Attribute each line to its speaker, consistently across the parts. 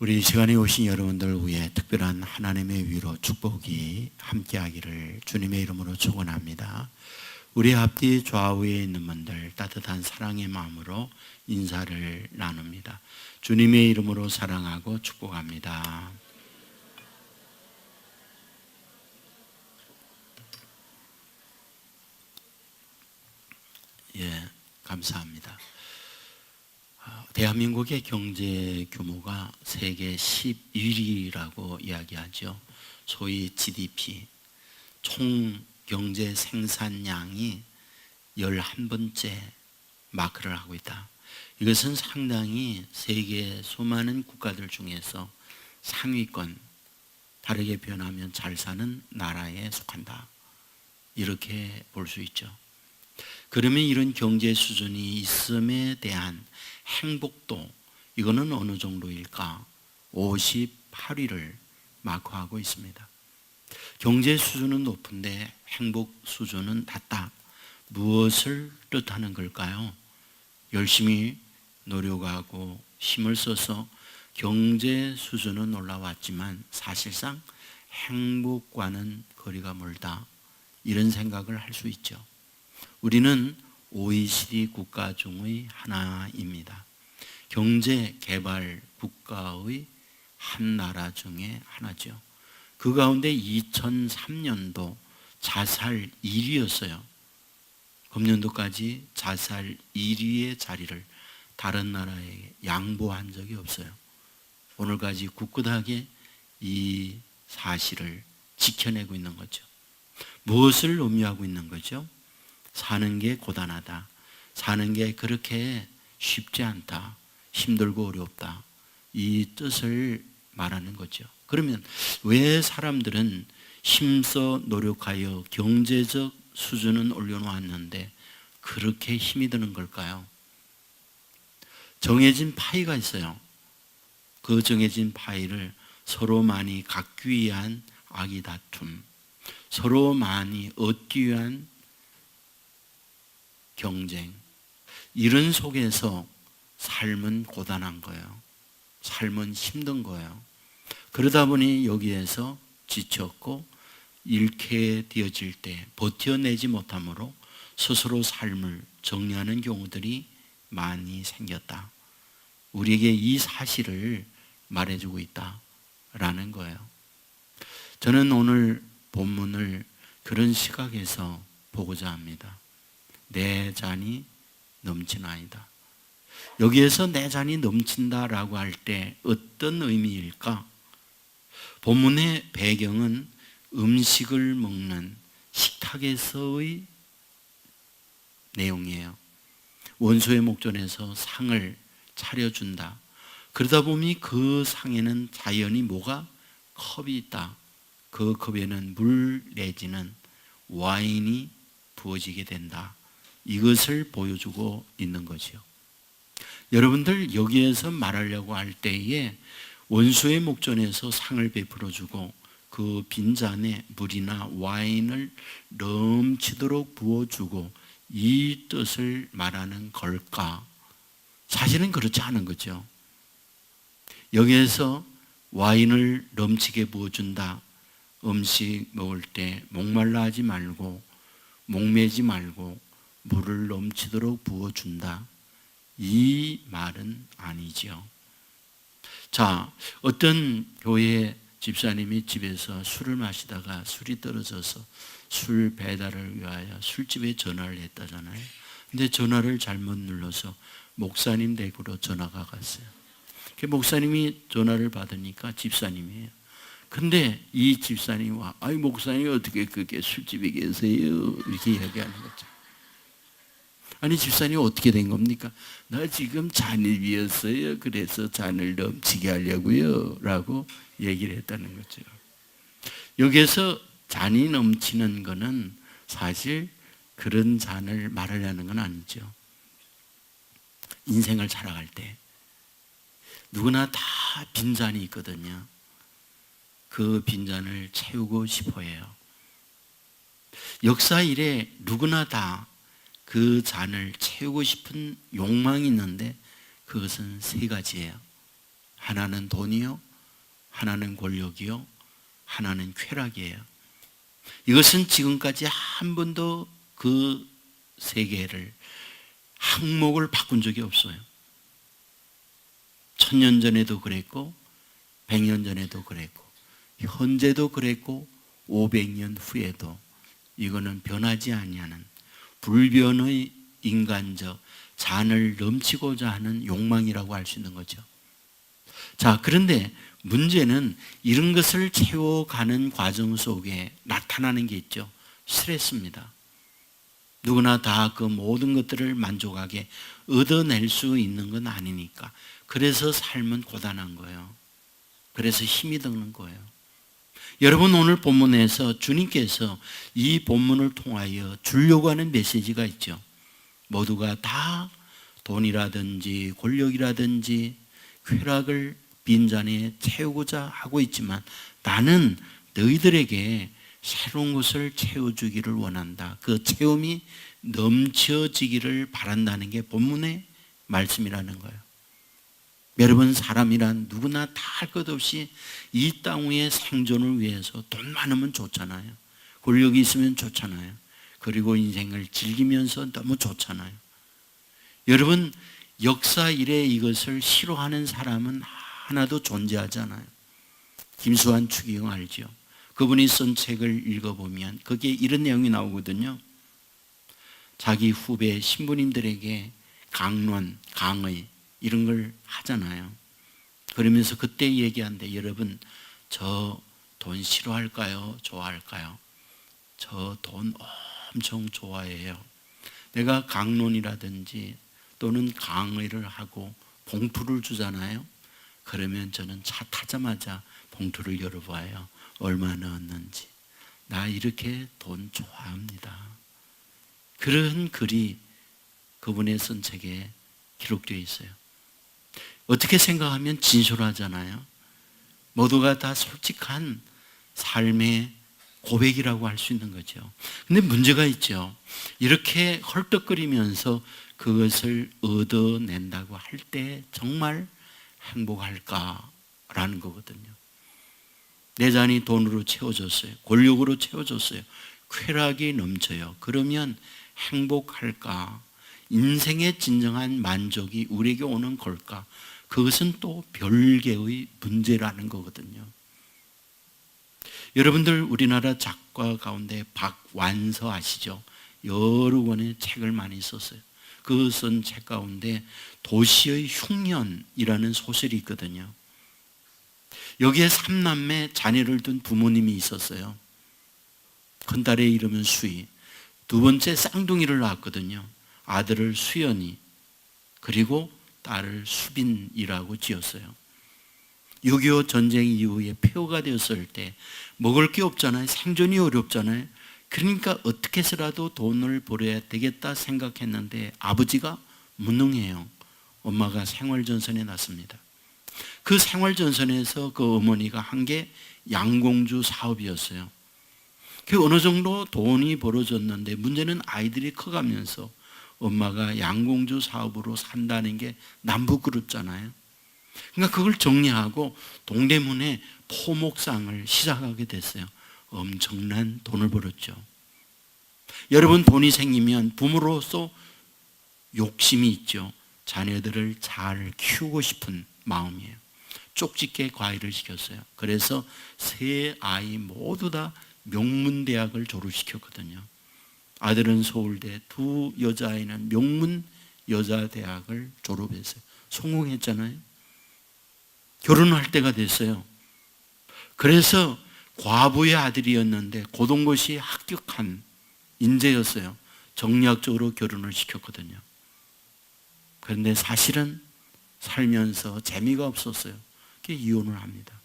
Speaker 1: 우리 이 시간에 오신 여러분들 위해 특별한 하나님의 위로 축복이 함께하기를 주님의 이름으로 축원합니다. 우리 앞뒤 좌우에 있는 분들 따뜻한 사랑의 마음으로 인사를 나눕니다. 주님의 이름으로 사랑하고 축복합니다. 감사합니다. 대한민국의 경제 규모가 세계 11위라고 이야기하죠. 소위 GDP, 총 경제 생산량이 11번째 마크를 하고 있다. 이것은 상당히 세계 수많은 국가들 중에서 상위권, 다르게 표현하면 잘 사는 나라에 속한다. 이렇게 볼 수 있죠. 그러면 이런 경제 수준이 있음에 대한 행복도, 이거는 어느 정도일까? 58위를 마크하고 있습니다. 경제 수준은 높은데 행복 수준은 낮다. 무엇을 뜻하는 걸까요? 열심히 노력하고 힘을 써서 경제 수준은 올라왔지만 사실상 행복과는 거리가 멀다. 이런 생각을 할 수 있죠. 우리는 OECD 국가 중의 하나입니다. 경제 개발 국가의 한 나라 중에 하나죠. 그 가운데 2003년도 자살 1위였어요. 금년도까지 자살 1위의 자리를 다른 나라에 양보한 적이 없어요. 오늘까지 굳굳하게 이 사실을 지켜내고 있는 거죠. 무엇을 의미하고 있는 거죠? 사는 게 고단하다. 사는 게 그렇게 쉽지 않다. 힘들고 어렵다. 이 뜻을 말하는 거죠. 그러면 왜 사람들은 힘써 노력하여 경제적 수준은 올려놓았는데 그렇게 힘이 드는 걸까요? 정해진 파이가 있어요. 그 정해진 파이를 서로 많이 갖기 위한 아기다툼, 서로 많이 얻기 위한 경쟁, 이런 속에서 삶은 고단한 거예요. 삶은 힘든 거예요. 그러다 보니 여기에서 지쳤고 잃게 되어질 때 버텨내지 못함으로 스스로 삶을 정리하는 경우들이 많이 생겼다. 우리에게 이 사실을 말해주고 있다라는 거예요. 저는 오늘 본문을 그런 시각에서 보고자 합니다. 내 잔이 넘치나이다. 여기에서 내 잔이 넘친다라고 할 때 어떤 의미일까? 본문의 배경은 음식을 먹는 식탁에서의 내용이에요. 원수의 목전에서 상을 차려준다. 그러다 보니 그 상에는 자연히 뭐가? 컵이 있다. 그 컵에는 물 내지는 와인이 부어지게 된다. 이것을 보여주고 있는 거죠. 여러분들 여기에서 말하려고 할 때에 원수의 목전에서 상을 베풀어주고 그 빈잔에 물이나 와인을 넘치도록 부어주고 이 뜻을 말하는 걸까? 사실은 그렇지 않은 거죠. 여기에서 와인을 넘치게 부어준다. 음식 먹을 때 목말라 하지 말고 목매지 말고 물을 넘치도록 부어준다. 이 말은 아니죠. 자, 어떤 교회 집사님이 집에서 술을 마시다가 술이 떨어져서 술 배달을 위하여 술집에 전화를 했다잖아요. 근데 전화를 잘못 눌러서 목사님 댁으로 전화가 갔어요. 그 목사님이 전화를 받으니까 집사님이에요. 근데 이 집사님이 와, 아이 목사님이 어떻게 그렇게 술집에 계세요? 이렇게 이야기하는 거죠. 아니 집사님 어떻게 된 겁니까? 나 지금 잔이 비었어요. 그래서 잔을 넘치게 하려고요. 라고 얘기를 했다는 거죠. 여기에서 잔이 넘치는 거는 사실 그런 잔을 말하려는 건 아니죠. 인생을 살아갈 때 누구나 다 빈잔이 있거든요. 그 빈잔을 채우고 싶어 해요. 역사 이래 누구나 다 그 잔을 채우고 싶은 욕망이 있는데 그것은 세 가지예요. 하나는 돈이요, 하나는 권력이요, 하나는 쾌락이에요. 이것은 지금까지 한 번도 그 세계를 항목을 바꾼 적이 없어요. 1000년 전에도 그랬고 100년 전에도 그랬고 현재도 그랬고 500년 후에도 이거는 변하지 아니하는 불변의 인간적 잔을 넘치고자 하는 욕망이라고 할 수 있는 거죠. 자, 그런데 문제는 이런 것을 채워가는 과정 속에 나타나는 게 있죠. 스트레스입니다. 누구나 다 그 모든 것들을 만족하게 얻어낼 수 있는 건 아니니까. 그래서 삶은 고단한 거예요. 그래서 힘이 드는 거예요. 여러분, 오늘 본문에서 주님께서 이 본문을 통하여 주려고 하는 메시지가 있죠. 모두가 다 돈이라든지 권력이라든지 쾌락을 빈잔에 채우고자 하고 있지만 나는 너희들에게 새로운 것을 채워주기를 원한다. 그 체험이 넘쳐지기를 바란다는 게 본문의 말씀이라는 거예요. 여러분, 사람이란 누구나 다 할 것 없이 이 땅 위의 생존을 위해서 돈 많으면 좋잖아요. 권력이 있으면 좋잖아요. 그리고 인생을 즐기면서 너무 좋잖아요. 여러분, 역사 이래 이것을 싫어하는 사람은 하나도 존재하지 않아요. 김수환 추기경 알죠? 그분이 쓴 책을 읽어보면 거기에 이런 내용이 나오거든요. 자기 후배 신부님들에게 강론, 강의 이런 걸 하잖아요. 그러면서 그때 얘기한대. 여러분, 저 돈 싫어할까요? 좋아할까요? 저 돈 엄청 좋아해요. 내가 강론이라든지 또는 강의를 하고 봉투를 주잖아요. 그러면 저는 차 타자마자 봉투를 열어봐요. 얼마 넣었는지. 나 이렇게 돈 좋아합니다. 그런 글이 그분의 쓴 책에 기록되어 있어요. 어떻게 생각하면 진솔하잖아요. 모두가 다 솔직한 삶의 고백이라고 할 수 있는 거죠. 근데 문제가 있죠. 이렇게 헐떡거리면서 그것을 얻어낸다고 할 때 정말 행복할까라는 거거든요. 내 잔이 돈으로 채워졌어요. 권력으로 채워졌어요. 쾌락이 넘쳐요. 그러면 행복할까? 인생의 진정한 만족이 우리에게 오는 걸까? 그것은 또 별개의 문제라는 거거든요. 여러분들, 우리나라 작가 가운데 박완서 아시죠? 여러 권의 책을 많이 썼어요. 그 쓴 책 가운데 도시의 흉년이라는 소설이 있거든요. 여기에 3남매 자녀를 둔 부모님이 있었어요. 큰딸의 이름은 수희, 두 번째 쌍둥이를 낳았거든요. 아들을 수연이, 그리고 딸을 수빈이라고 지었어요. 6.25 전쟁 이후에 폐허가 되었을 때 먹을 게 없잖아요. 생존이 어렵잖아요. 그러니까 어떻게 해서라도 돈을 벌어야 되겠다 생각했는데 아버지가 무능해요. 엄마가 생활전선에 났습니다. 그 생활전선에서 그 어머니가 한 게 양공주 사업이었어요. 그 어느 정도 돈이 벌어졌는데 문제는 아이들이 커가면서 엄마가 양공주 사업으로 산다는 게 남부그룹잖아요. 그러니까 그걸 정리하고 동대문에 포목상을 시작하게 됐어요. 엄청난 돈을 벌었죠. 여러분, 돈이 생기면 부모로서 욕심이 있죠. 자녀들을 잘 키우고 싶은 마음이에요. 쪽집게 과외를 시켰어요. 그래서 세 아이 모두 다 명문대학을 졸업시켰거든요. 아들은 서울대, 두 여자아이는 명문 여자대학을 졸업했어요. 성공했잖아요. 결혼할 때가 됐어요. 그래서 과부의 아들이었는데 고동고시 합격한 인재였어요. 정략적으로 결혼을 시켰거든요. 그런데 사실은 살면서 재미가 없었어요. 그래서 이혼을 합니다.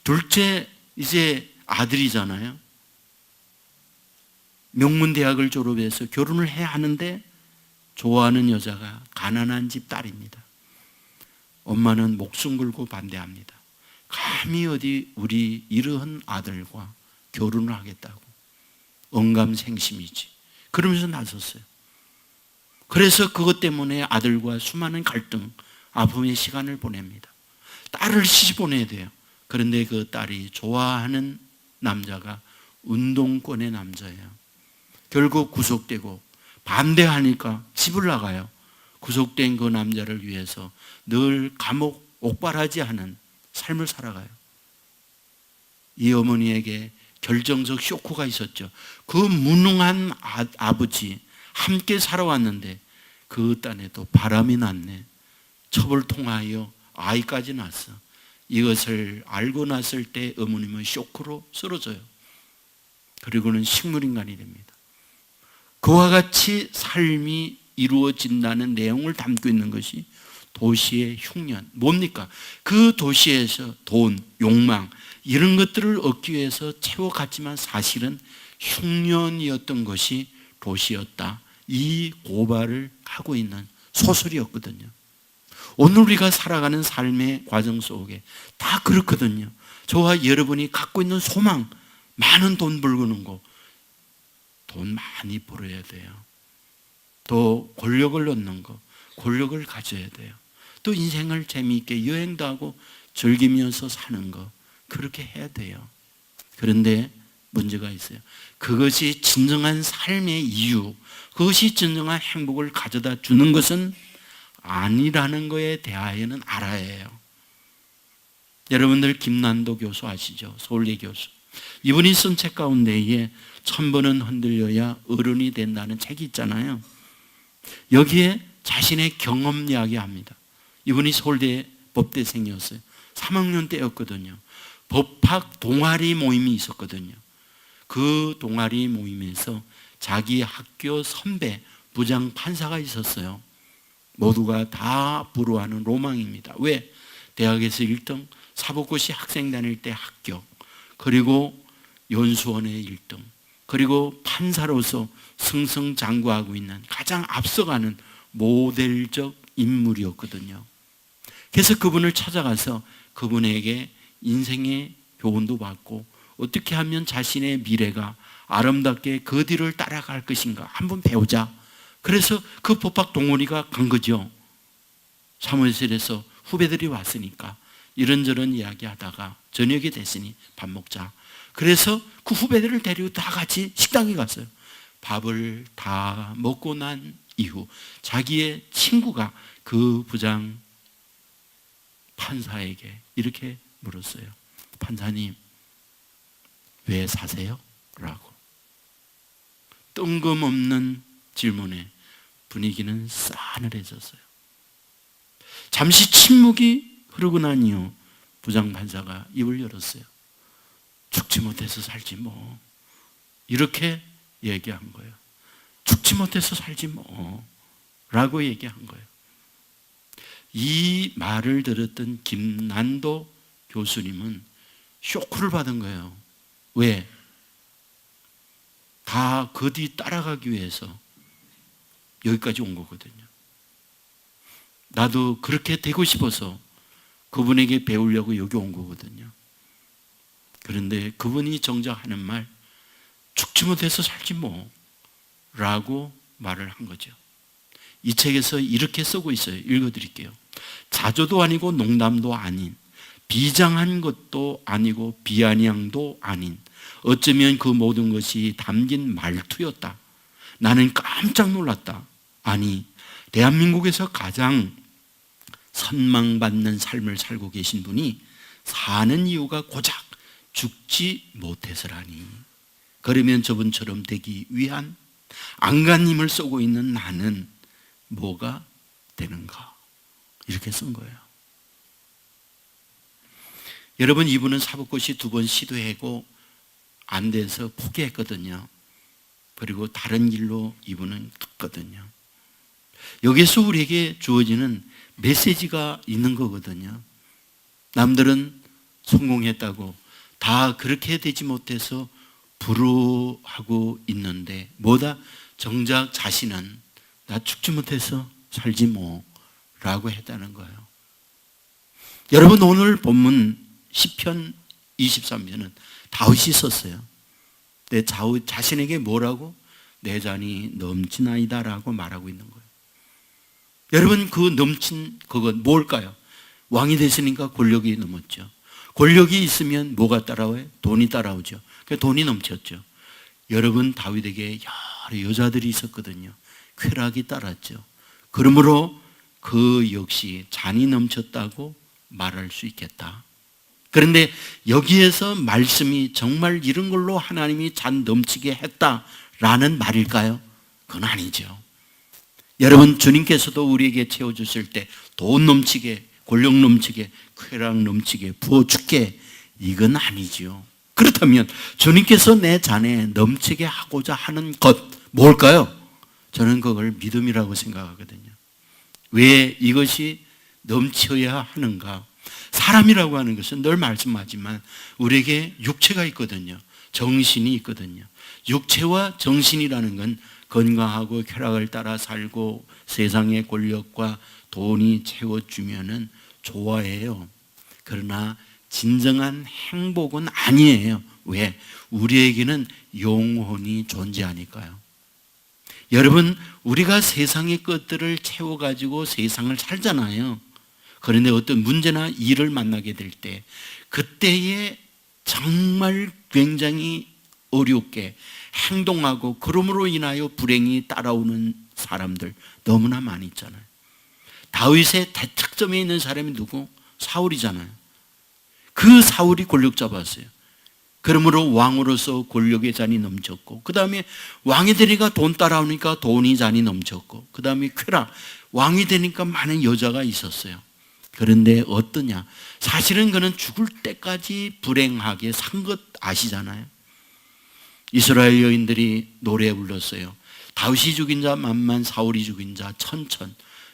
Speaker 1: 둘째 이제 아들이잖아요. 명문대학을 졸업해서 결혼을 해야 하는데 좋아하는 여자가 가난한 집 딸입니다. 엄마는 목숨 걸고 반대합니다. 감히 어디 우리 이러한 아들과 결혼을 하겠다고. 언감생심이지. 그러면서 나섰어요. 그래서 그것 때문에 아들과 수많은 갈등, 아픔의 시간을 보냅니다. 딸을 시집 보내야 돼요. 그런데 그 딸이 좋아하는 남자가 운동권의 남자예요. 결국 구속되고 반대하니까 집을 나가요. 구속된 그 남자를 위해서 늘 감옥 옥발하지 않은 삶을 살아가요. 이 어머니에게 결정적 쇼크가 있었죠. 그 무능한 아버지 함께 살아왔는데 그 딴에도 바람이 났네. 첩을 통하여 아이까지 낳았어. 이것을 알고 났을 때 어머님은 쇼크로 쓰러져요. 그리고는 식물인간이 됩니다. 그와 같이 삶이 이루어진다는 내용을 담고 있는 것이 도시의 흉년. 뭡니까? 그 도시에서 돈, 욕망 이런 것들을 얻기 위해서 채워갔지만 사실은 흉년이었던 것이 도시였다. 이 고발을 하고 있는 소설이었거든요. 오늘 우리가 살아가는 삶의 과정 속에 다 그렇거든요. 저와 여러분이 갖고 있는 소망, 많은 돈 벌고는 거, 돈 많이 벌어야 돼요. 또 권력을 얻는 거, 권력을 가져야 돼요. 또 인생을 재미있게 여행도 하고 즐기면서 사는 거, 그렇게 해야 돼요. 그런데 문제가 있어요. 그것이 진정한 삶의 이유, 그것이 진정한 행복을 가져다 주는 것은 아니라는 것에 대하여는 알아야 해요. 여러분들 김난도 교수 아시죠? 서울대 교수. 이분이 쓴 책 가운데에 1000번은 흔들려야 어른이 된다는 책이 있잖아요. 여기에 자신의 경험 이야기합니다. 이분이 서울대 법대생이었어요. 3학년 때였거든요. 법학 동아리 모임이 있었거든요. 그 동아리 모임에서 자기 학교 선배 부장 판사가 있었어요. 모두가 다 부러워하는 로망입니다. 왜? 대학에서 1등, 사법고시 학생 다닐 때 합격, 그리고 연수원의 1등, 그리고 판사로서 승승장구하고 있는 가장 앞서가는 모델적 인물이었거든요. 그래서 그분을 찾아가서 그분에게 인생의 교훈도 받고 어떻게 하면 자신의 미래가 아름답게 그 뒤를 따라갈 것인가 한번 배우자. 그래서 그 법학 동아리가 간 거죠. 사무실에서 후배들이 왔으니까 이런저런 이야기하다가 저녁이 됐으니 밥 먹자. 그래서 그 후배들을 데리고 다 같이 식당에 갔어요. 밥을 다 먹고 난 이후 자기의 친구가 그 부장 판사에게 이렇게 물었어요. 판사님, 왜 사세요? 라고. 뜬금없는 질문에 분위기는 싸늘해졌어요. 잠시 침묵이 흐르고 난 이후 부장판사가 입을 열었어요. 죽지 못해서 살지 뭐. 이렇게 얘기한 거예요. 죽지 못해서 살지 뭐. 라고 얘기한 거예요. 이 말을 들었던 김난도 교수님은 쇼크를 받은 거예요. 왜? 다 그 뒤 따라가기 위해서 여기까지 온 거거든요. 나도 그렇게 되고 싶어서 그분에게 배우려고 여기 온 거거든요. 그런데 그분이 정작 하는 말, 죽지 못해서 살지 뭐 라고 말을 한 거죠. 이 책에서 이렇게 쓰고 있어요. 읽어드릴게요. 자조도 아니고 농담도 아닌, 비장한 것도 아니고 비아냥도 아닌, 어쩌면 그 모든 것이 담긴 말투였다. 나는 깜짝 놀랐다. 아니, 대한민국에서 가장 선망받는 삶을 살고 계신 분이 사는 이유가 고작 죽지 못해서라니. 그러면 저분처럼 되기 위한 안간힘을 쏘고 있는 나는 뭐가 되는가? 이렇게 쓴 거예요. 여러분, 이분은 사법고시 2번 시도하고 안 돼서 포기했거든요. 그리고 다른 길로 이분은 갔거든요. 여기서 우리에게 주어지는 메시지가 있는 거거든요. 남들은 성공했다고 다 그렇게 되지 못해서 부러워하고 있는데 뭐다? 정작 자신은 나 죽지 못해서 살지 뭐 라고 했다는 거예요. 여러분, 오늘 본문 시편 23편은 다윗이 썼어요. 내 자신에게 뭐라고? 내 잔이 넘치나이다 라고 말하고 있는 거예요. 여러분, 그 넘친 그건 뭘까요? 왕이 됐으니까 권력이 넘었죠. 권력이 있으면 뭐가 따라와요? 돈이 따라오죠. 그러니까 돈이 넘쳤죠. 여러분, 다윗에게 여러 여자들이 있었거든요. 쾌락이 따랐죠. 그러므로 그 역시 잔이 넘쳤다고 말할 수 있겠다. 그런데 여기에서 말씀이 정말 이런 걸로 하나님이 잔 넘치게 했다라는 말일까요? 그건 아니죠. 여러분, 주님께서도 우리에게 채워주실 때 돈 넘치게, 권력 넘치게, 쾌락 넘치게 부어줄게, 이건 아니지요. 그렇다면 주님께서 내 잔에 넘치게 하고자 하는 것 뭘까요? 저는 그걸 믿음이라고 생각하거든요. 왜 이것이 넘쳐야 하는가? 사람이라고 하는 것은 늘 말씀하지만 우리에게 육체가 있거든요. 정신이 있거든요. 육체와 정신이라는 건 건강하고 쾌락을 따라 살고 세상의 권력과 돈이 채워주면은 좋아해요. 그러나 진정한 행복은 아니에요. 왜? 우리에게는 영혼이 존재하니까요. 여러분, 우리가 세상의 것들을 채워가지고 세상을 살잖아요. 그런데 어떤 문제나 일을 만나게 될 때 그때에 정말 굉장히 어렵게 행동하고 그러므로 인하여 불행이 따라오는 사람들 너무나 많이 있잖아요. 다윗의 대척점에 있는 사람이 누구? 사울이잖아요. 그 사울이 권력 잡았어요. 그러므로 왕으로서 권력의 잔이 넘쳤고, 그 다음에 왕이 되니까 돈 따라오니까 돈이 잔이 넘쳤고, 그 다음에 쾌락, 왕이 되니까 많은 여자가 있었어요. 그런데 어떠냐? 사실은 그는 죽을 때까지 불행하게 산 것 아시잖아요. 이스라엘 여인들이 노래 불렀어요. 다윗이 죽인 자 만만, 사울이 죽인 자 천천.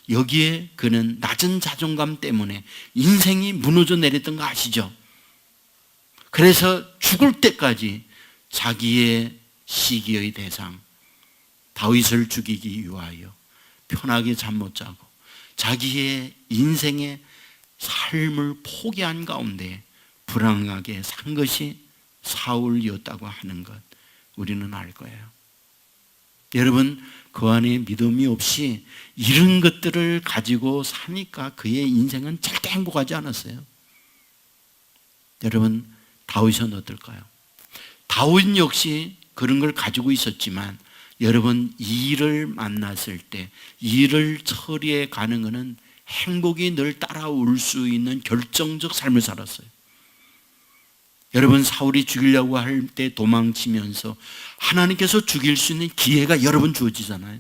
Speaker 1: 여기에 그는 낮은 자존감 때문에 인생이 무너져 내렸던 거 아시죠? 그래서 죽을 때까지 자기의 시기의 대상 다윗을 죽이기 위하여 편하게 잠 못 자고 자기의 인생의 삶을 포기한 가운데 불안하게 산 것이 사울이었다고 하는 것 우리는 알 거예요. 여러분, 그 안에 믿음이 없이 이런 것들을 가지고 사니까 그의 인생은 절대 행복하지 않았어요. 여러분, 다윗은 어떨까요? 다윗 역시 그런 걸 가지고 있었지만 여러분, 일을 만났을 때 일을 처리해 가는 것은 행복이 늘 따라올 수 있는 결정적 삶을 살았어요. 여러분, 사울이 죽이려고 할 때 도망치면서 하나님께서 죽일 수 있는 기회가 여러 번 주어지잖아요.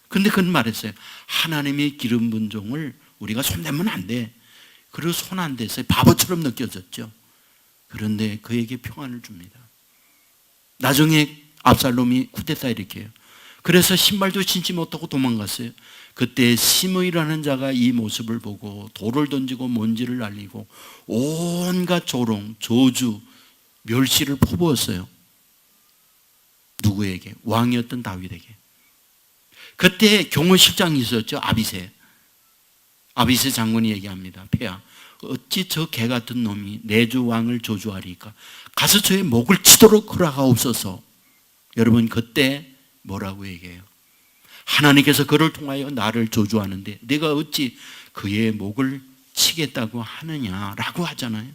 Speaker 1: 근데 그는 말했어요. 하나님의 기름 부은 종을 우리가 손대면 안 돼. 그리고 손 안 대서 바보처럼 느껴졌죠. 그런데 그에게 평안을 줍니다. 나중에 압살롬이 쿠데타 일으켜요. 그래서 신발도 신지 못하고 도망갔어요. 그때 시므이라는 자가 이 모습을 보고 돌을 던지고 먼지를 날리고 온갖 조롱, 저주, 멸시를 퍼부었어요. 누구에게? 왕이었던 다윗에게. 그때 경호실장이 있었죠. 아비새 장군이 얘기합니다. 폐하, 어찌 저 개 같은 놈이 내 주 왕을 저주하리까? 가서 저의 목을 치도록 허락하옵소서. 여러분, 그때 뭐라고 얘기해요? 하나님께서 그를 통하여 나를 저주하는데 내가 어찌 그의 목을 치겠다고 하느냐라고 하잖아요.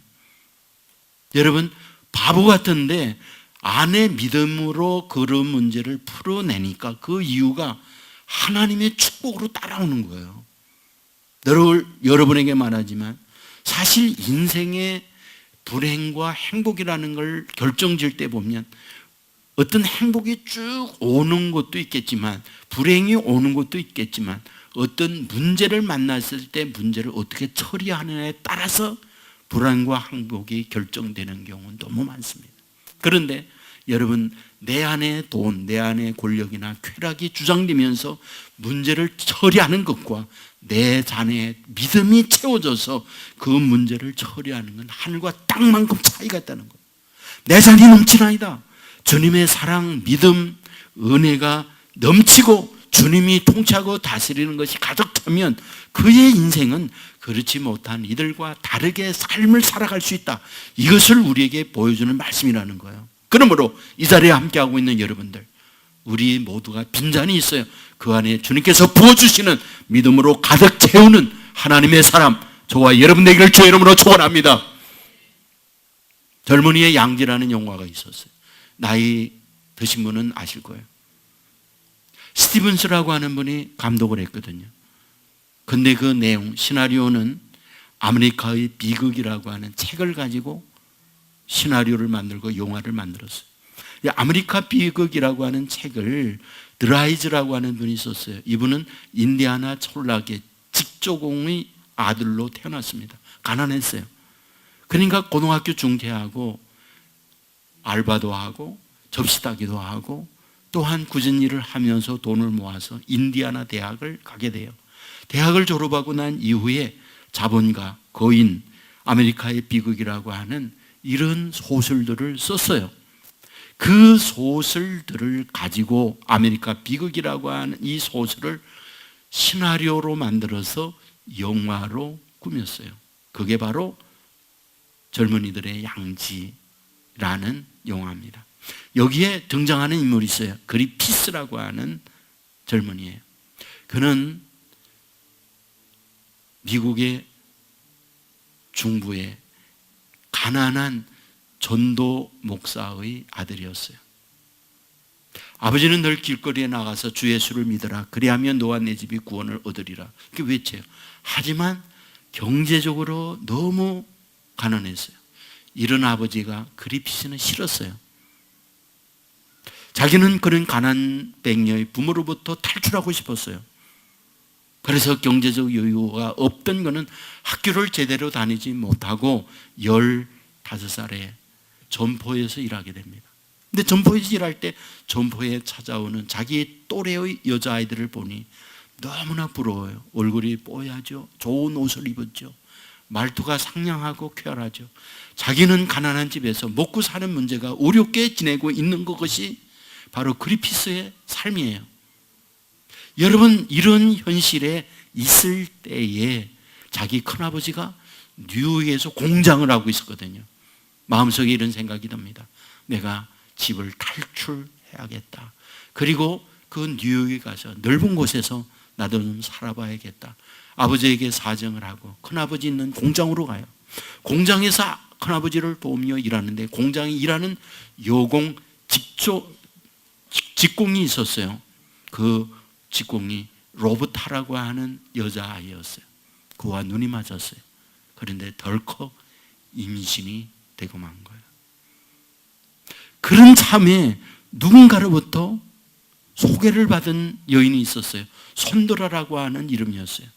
Speaker 1: 여러분, 바보 같은데 안의 믿음으로 그런 문제를 풀어내니까 그 이유가 하나님의 축복으로 따라오는 거예요. 여러분에게 말하지만 사실 인생의 불행과 행복이라는 걸 결정질 때 보면 어떤 행복이 쭉 오는 것도 있겠지만 불행이 오는 것도 있겠지만 어떤 문제를 만났을 때 문제를 어떻게 처리하느냐에 따라서 불안과 행복이 결정되는 경우는 너무 많습니다. 그런데 여러분, 내 안에 돈, 내 안에 권력이나 쾌락이 주장되면서 문제를 처리하는 것과 내 잔에 믿음이 채워져서 그 문제를 처리하는 건 하늘과 땅만큼 차이가 있다는 거예요. 내 잔이 넘치나이다. 주님의 사랑, 믿음, 은혜가 넘치고 주님이 통치하고 다스리는 것이 가득 차면 그의 인생은 그렇지 못한 이들과 다르게 삶을 살아갈 수 있다. 이것을 우리에게 보여주는 말씀이라는 거예요. 그러므로 이 자리에 함께하고 있는 여러분들, 우리 모두가 빈잔이 있어요. 그 안에 주님께서 부어주시는 믿음으로 가득 채우는 하나님의 사람, 저와 여러분 되기를 주의 이름으로 축원합니다. 젊은이의 양지라는 영화가 있었어요. 나이 드신 분은 아실 거예요. 스티븐스라고 하는 분이 감독을 했거든요. 근데 그 내용, 시나리오는 아메리카의 비극이라고 하는 책을 가지고 시나리오를 만들고 영화를 만들었어요. 아메리카 비극이라고 하는 책을 드라이즈라고 하는 분이 썼어요. 이분은 인디아나 촌락의 직조공의 아들로 태어났습니다. 가난했어요. 그러니까 고등학교 중퇴하고 알바도 하고 접시 따기도 하고 또한 굳은 일을 하면서 돈을 모아서 인디아나 대학을 가게 돼요. 대학을 졸업하고 난 이후에 자본가, 거인, 아메리카의 비극이라고 하는 이런 소설들을 썼어요. 그 소설들을 가지고 아메리카 비극이라고 하는 이 소설을 시나리오로 만들어서 영화로 꾸몄어요. 그게 바로 젊은이들의 양지라는 영화입니다. 여기에 등장하는 인물이 있어요. 그리피스라고 하는 젊은이에요. 그는 미국의 중부의 가난한 전도 목사의 아들이었어요. 아버지는 늘 길거리에 나가서 주 예수를 믿어라. 그리하면 너와 내 집이 구원을 얻으리라. 이렇게 외쳐요. 하지만 경제적으로 너무 가난했어요. 이런 아버지가 그리피스는 싫었어요. 자기는 그런 가난 백녀의 부모로부터 탈출하고 싶었어요. 그래서 경제적 여유가 없던 그는 학교를 제대로 다니지 못하고 15살에 점포에서 일하게 됩니다. 근데 점포에서 일할 때 점포에 찾아오는 자기 또래의 여자아이들을 보니 너무나 부러워요. 얼굴이 뽀얗죠. 좋은 옷을 입었죠. 말투가 상냥하고 쾌활하죠. 자기는 가난한 집에서 먹고 사는 문제가 어렵게 지내고 있는 것이 바로 그리피스의 삶이에요. 여러분, 이런 현실에 있을 때에 자기 큰아버지가 뉴욕에서 공장을 하고 있었거든요. 마음속에 이런 생각이 듭니다. 내가 집을 탈출해야겠다. 그리고 그 뉴욕에 가서 넓은 곳에서 나도 좀 살아봐야겠다. 아버지에게 사정을 하고 큰아버지 있는 공장으로 가요. 공장에서 큰아버지를 도우며 일하는데 공장에 일하는 여공 직공이 있었어요. 그 직공이 로버타라고 하는 여자아이였어요. 그와 눈이 맞았어요. 그런데 덜컥 임신이 되고 만 거예요. 그런 참에 누군가로부터 소개를 받은 여인이 있었어요. 손드라라고 하는 이름이었어요.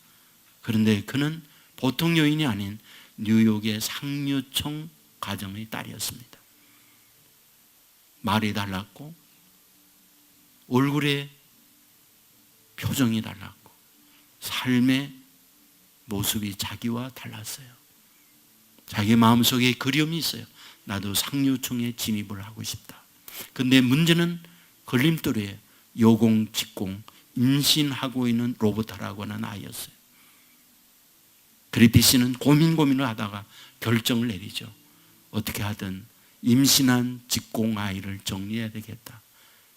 Speaker 1: 그런데 그는 보통 여인이 아닌 뉴욕의 상류층 가정의 딸이었습니다. 말이 달랐고 얼굴에 표정이 달랐고 삶의 모습이 자기와 달랐어요. 자기 마음속에 그리움이 있어요. 나도 상류층에 진입을 하고 싶다. 근데 문제는 걸림돌이에요. 여공, 직공, 임신하고 있는 로버타라고 하는 아이였어요. 그리피스는 고민을 하다가 결정을 내리죠. 어떻게 하든 임신한 직공 아이를 정리해야 되겠다.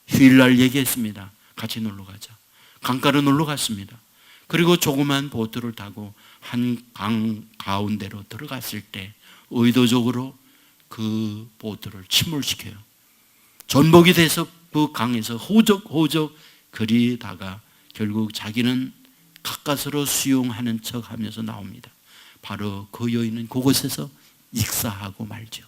Speaker 1: 휴일날 얘기했습니다. 같이 놀러 가자. 강가로 놀러 갔습니다. 그리고 조그만 보트를 타고 한 강 가운데로 들어갔을 때 의도적으로 그 보트를 침몰시켜요. 전복이 돼서 그 강에서 호적 그리다가 결국 자기는 가까스로 수용하는 척 하면서 나옵니다. 바로 그 여인은 그곳에서 익사하고 말죠.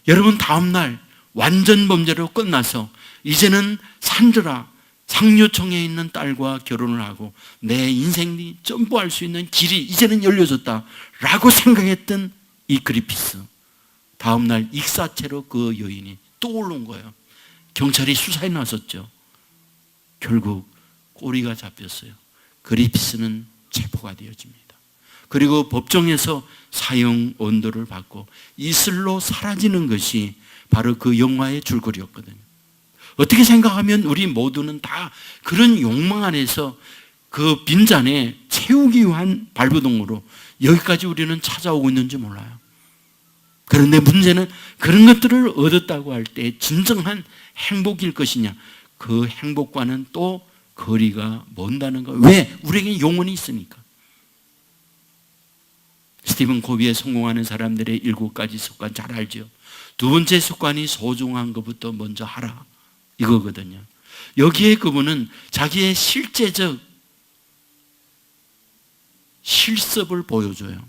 Speaker 1: 여러분, 다음날 완전 범죄로 끝나서 이제는 산드라 상류층에 있는 딸과 결혼을 하고 내 인생이 점프할 수 있는 길이 이제는 열려졌다라고 생각했던 이 그리피스, 다음날 익사체로 그 여인이 떠오른 거예요. 경찰이 수사에 나섰죠. 결국 꼬리가 잡혔어요. 그리피스는 체포가 되어집니다. 그리고 법정에서 사형 언도를 받고 이슬로 사라지는 것이 바로 그 영화의 줄거리였거든요. 어떻게 생각하면 우리 모두는 다 그런 욕망 안에서 그 빈잔에 채우기 위한 발버둥으로 여기까지 우리는 찾아오고 있는지 몰라요. 그런데 문제는 그런 것들을 얻었다고 할 때 진정한 행복일 것이냐, 그 행복과는 또 거리가 먼다는 거예요. 왜? 우리에게 영혼이 있으니까. 스티븐 코비의 성공하는 사람들의 7가지 습관 잘 알죠. 두 번째 습관이 소중한 것부터 먼저 하라, 이거거든요. 여기에 그분은 자기의 실제적 실습을 보여줘요.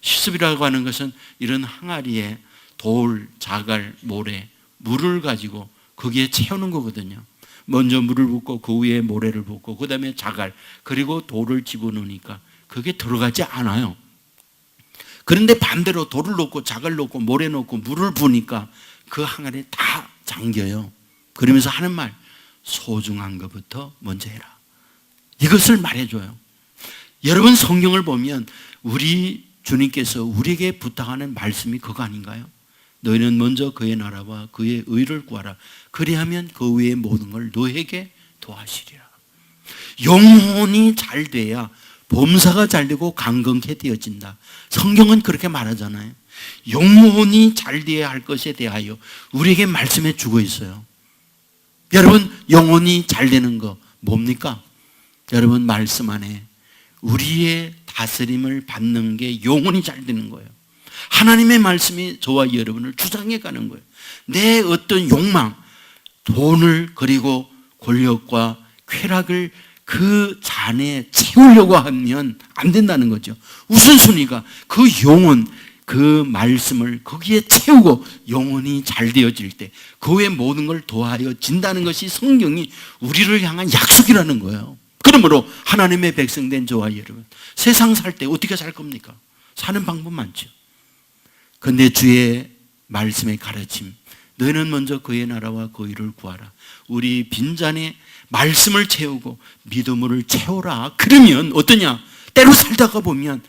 Speaker 1: 실습이라고 하는 것은 이런 항아리에 돌, 자갈, 모래, 물을 가지고 거기에 채우는 거거든요. 먼저 물을 붓고 그 위에 모래를 붓고 그 다음에 자갈, 그리고 돌을 집어넣으니까 그게 들어가지 않아요. 그런데 반대로 돌을 넣고 자갈 넣고 모래 넣고 물을 부으니까 그 항아리에 다 잠겨요. 그러면서 하는 말, 소중한 것부터 먼저 해라, 이것을 말해줘요. 여러분, 성경을 보면 우리 주님께서 우리에게 부탁하는 말씀이 그거 아닌가요? 너희는 먼저 그의 나라와 그의 의를 구하라. 그리하면 그 외의 모든 걸 너에게 더하시리라. 영혼이 잘 돼야 범사가 잘 되고 강건케 되어진다. 성경은 그렇게 말하잖아요. 영혼이 잘 되어야 할 것에 대하여 우리에게 말씀해 주고 있어요. 여러분, 영혼이 잘 되는 거 뭡니까? 여러분, 말씀 안에 우리의 다스림을 받는 게 영혼이 잘 되는 거예요. 하나님의 말씀이 저와 여러분을 주장해 가는 거예요. 내 어떤 욕망, 돈을 그리고 권력과 쾌락을 그 잔에 채우려고 하면 안 된다는 거죠. 우선순위가 그 영혼, 그 말씀을 거기에 채우고 영혼이 잘 되어질 때 그 외의 모든 걸 더하여 진다는 것이 성경이 우리를 향한 약속이라는 거예요. 그러므로 하나님의 백성된 저와 여러분, 세상 살 때 어떻게 살 겁니까? 사는 방법 많죠. 그런데 주의 말씀의 가르침, 너희는 먼저 그의 나라와 그 의를 구하라. 우리 빈잔에 말씀을 채우고 믿음을 채워라. 그러면 어떠냐? 때로 살다가 보면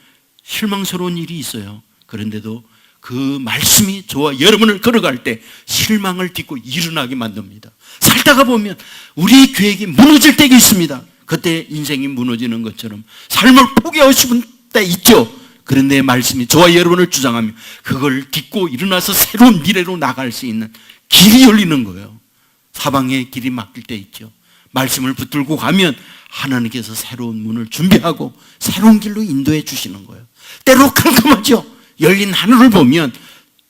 Speaker 1: 실망스러운 일이 있어요. 그런데도 그 말씀이 저와 여러분을 걸어갈 때 실망을 딛고 일어나게 만듭니다. 살다가 보면 우리 계획이 무너질 때가 있습니다. 그때 인생이 무너지는 것처럼 삶을 포기하고 싶은 때 있죠. 그런데 말씀이 저와 여러분을 주장하며 그걸 딛고 일어나서 새로운 미래로 나갈 수 있는 길이 열리는 거예요. 사방에 길이 막힐 때 있죠. 말씀을 붙들고 가면 하나님께서 새로운 문을 준비하고 새로운 길로 인도해 주시는 거예요. 때로 캄캄하죠. 열린 하늘을 보면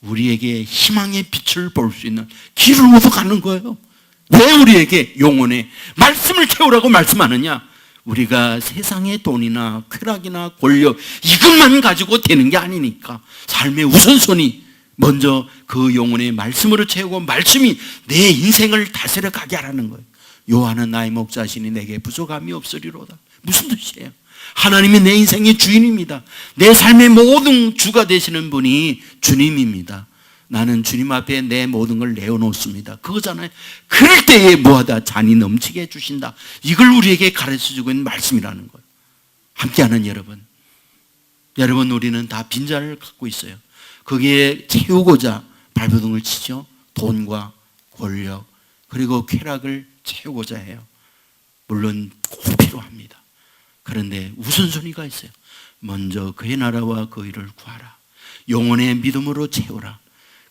Speaker 1: 우리에게 희망의 빛을 볼 수 있는 길을 얻어가는 거예요. 왜 우리에게 영혼의 말씀을 채우라고 말씀하느냐? 우리가 세상의 돈이나 쾌락이나 권력 이것만 가지고 되는 게 아니니까 삶의 우선순위 먼저 그 영혼의 말씀으로 채우고 말씀이 내 인생을 다스려 가게 하라는 거예요. 요한은 나의 목자시니 내게 부족함이 없으리로다. 무슨 뜻이에요? 하나님이 내 인생의 주인입니다. 내 삶의 모든 주가 되시는 분이 주님입니다. 나는 주님 앞에 내 모든 걸 내어놓습니다. 그거잖아요. 그럴 때에 뭐하다 잔이 넘치게 해주신다. 이걸 우리에게 가르쳐주고 있는 말씀이라는 거예요. 함께하는 여러분, 우리는 다 빈잔을 갖고 있어요. 거기에 채우고자 발버둥을 치죠. 돈과 권력 그리고 쾌락을 채우고자 해요. 물론 꼭 필요합니다. 그런데 우선순위가 있어요. 먼저 그의 나라와 그 의를 구하라. 영혼의 믿음으로 채우라.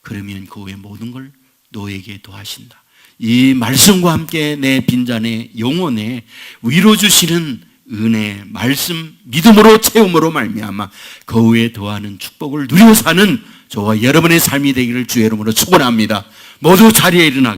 Speaker 1: 그러면 그 외의 모든 걸 너에게 더하신다. 이 말씀과 함께 내 빈잔의 영혼에 위로 주시는 은혜, 말씀, 믿음으로 채움으로 말미암아 그 외에 더하는 축복을 누리고 사는 저와 여러분의 삶이 되기를 주의 이름으로 축원합니다. 모두 자리에 일어나